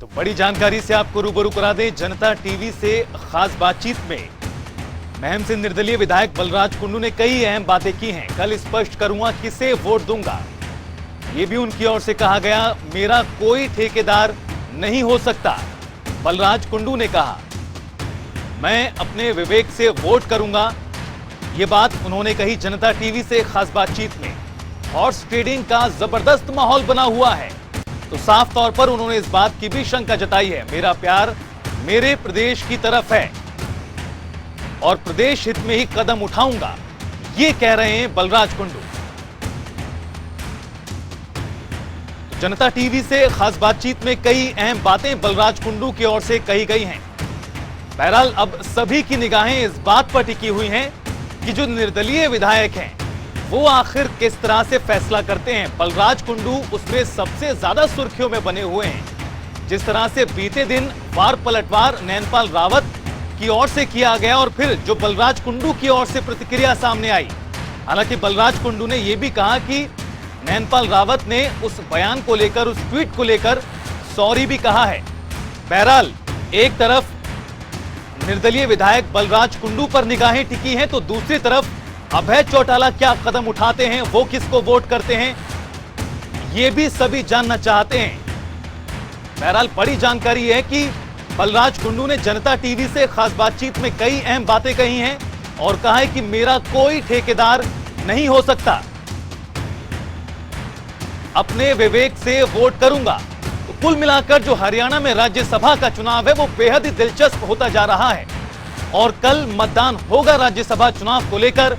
तो बड़ी जानकारी से आपको रूबरू करा दें। जनता टीवी से खास बातचीत में महम से निर्दलीय विधायक बलराज कुंडू ने कई अहम बातें की हैं। कल स्पष्ट करूंगा किसे वोट दूंगा, ये भी उनकी ओर से कहा गया। मेरा कोई ठेकेदार नहीं हो सकता, बलराज कुंडू ने कहा। मैं अपने विवेक से वोट करूंगा, ये बात उन्होंने कही जनता टीवी से खास बातचीत में। हॉर्स ट्रेडिंग का जबरदस्त माहौल बना हुआ है, तो साफ तौर पर उन्होंने इस बात की भी शंका जताई है। मेरा प्यार मेरे प्रदेश की तरफ है और प्रदेश हित में ही कदम उठाऊंगा, ये कह रहे हैं बलराज कुंडू। तो जनता टीवी से खास बातचीत में कई अहम बातें बलराज कुंडू की ओर से कही गई हैं। बहरहाल अब सभी की निगाहें इस बात पर टिकी हुई हैं कि जो निर्दलीय विधायक हैं वो आखिर किस तरह से फैसला करते हैं। बलराज कुंडू उसमें सबसे ज्यादा सुर्खियों में बने हुए हैं। जिस तरह से बीते दिन वार पलटवार नैनपाल रावत की ओर से किया गया और फिर जो बलराज कुंडू की ओर से प्रतिक्रिया सामने आई। हालांकि बलराज कुंडू ने यह भी कहा कि नैनपाल रावत ने उस बयान को लेकर, उस ट्वीट को लेकर सॉरी भी कहा है। बहरहाल एक तरफ निर्दलीय विधायक बलराज कुंडू पर निगाहें टिकी हैं, तो दूसरी तरफ अभय चौटाला क्या कदम उठाते हैं, वो किसको वोट करते हैं, ये भी सभी जानना चाहते हैं। बहरहाल बड़ी जानकारी है कि बलराज कुंडू ने जनता टीवी से खास बातचीत में कई अहम बातें कही हैं और कहा है कि मेरा कोई ठेकेदार नहीं हो सकता, अपने विवेक से वोट करूंगा। तो कुल मिलाकर जो हरियाणा में राज्यसभा का चुनाव है वो बेहद ही दिलचस्प होता जा रहा है और कल मतदान होगा राज्यसभा चुनाव को लेकर।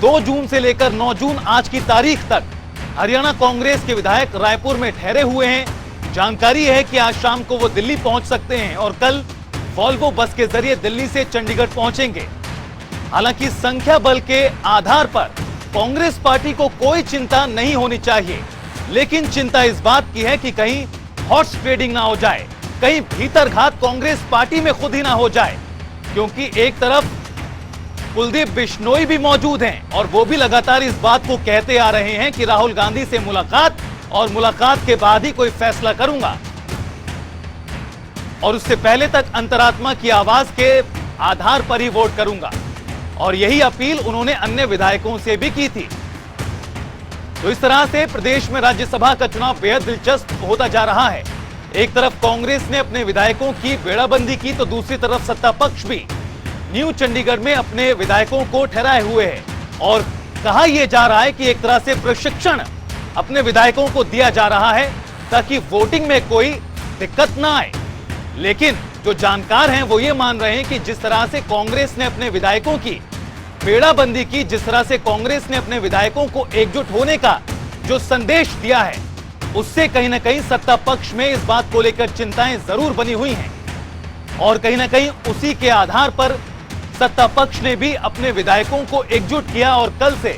2 जून से लेकर 9 जून आज की तारीख तक हरियाणा कांग्रेस के विधायक रायपुर में ठहरे हुए हैं। जानकारी है कि आज शाम को वो दिल्ली पहुंच सकते हैं और कल वॉल्वो बस के जरिए दिल्ली से चंडीगढ़ पहुंचेंगे। हालांकि संख्या बल के आधार पर कांग्रेस पार्टी को कोई चिंता नहीं होनी चाहिए, लेकिन चिंता इस बात की है कि कहीं हॉर्स ट्रेडिंग ना हो जाए, कहीं भीतरघात कांग्रेस पार्टी में खुद ही ना हो जाए। क्योंकि एक तरफ कुलदीप बिश्नोई भी मौजूद हैं और वो भी लगातार इस बात को कहते आ रहे हैं कि राहुल गांधी से मुलाकात और मुलाकात के बाद ही कोई फैसला करूंगा और उससे पहले तक अंतरात्मा की आवाज के आधार पर ही वोट करूंगा। और यही अपील उन्होंने अन्य विधायकों से भी की थी। तो इस तरह से प्रदेश में राज्यसभा का चुनाव बेहद दिलचस्प होता जा रहा है। एक तरफ कांग्रेस ने अपने विधायकों की बेड़ाबंदी की, तो दूसरी तरफ सत्ता पक्ष भी न्यू चंडीगढ़ में अपने विधायकों को ठहराए हुए है और कहा यह जा रहा है कि एक तरह से प्रशिक्षण अपने विधायकों को दिया जा रहा है ताकि वोटिंग में कोई दिक्कत ना आए। लेकिन जो जानकार हैं वो ये मान रहे हैं कि जिस तरह से कांग्रेस ने अपने विधायकों की बेड़ाबंदी की, जिस तरह से कांग्रेस ने अपने विधायकों को एकजुट होने का जो संदेश दिया है, उससे कहीं ना कहीं सत्ता पक्ष में इस बात को लेकर चिंताएं जरूर बनी हुई हैं और कहीं ना कहीं उसी के आधार पर सत्ता पक्ष ने भी अपने विधायकों को एकजुट किया और कल से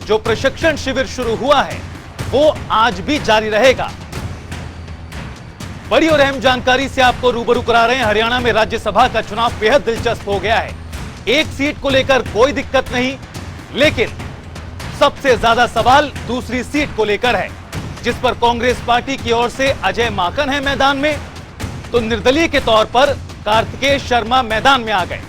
जो प्रशिक्षण शिविर शुरू हुआ है वो आज भी जारी रहेगा। बड़ी और अहम जानकारी से आपको रूबरू करा रहे हैं। हरियाणा में राज्यसभा का चुनाव बेहद दिलचस्प हो गया है। एक सीट को लेकर कोई दिक्कत नहीं, लेकिन सबसे ज्यादा सवाल दूसरी सीट को लेकर है, जिस पर कांग्रेस पार्टी की ओर से अजय माकन है मैदान में, तो निर्दलीय के तौर पर कार्तिकेय शर्मा मैदान में आ गए।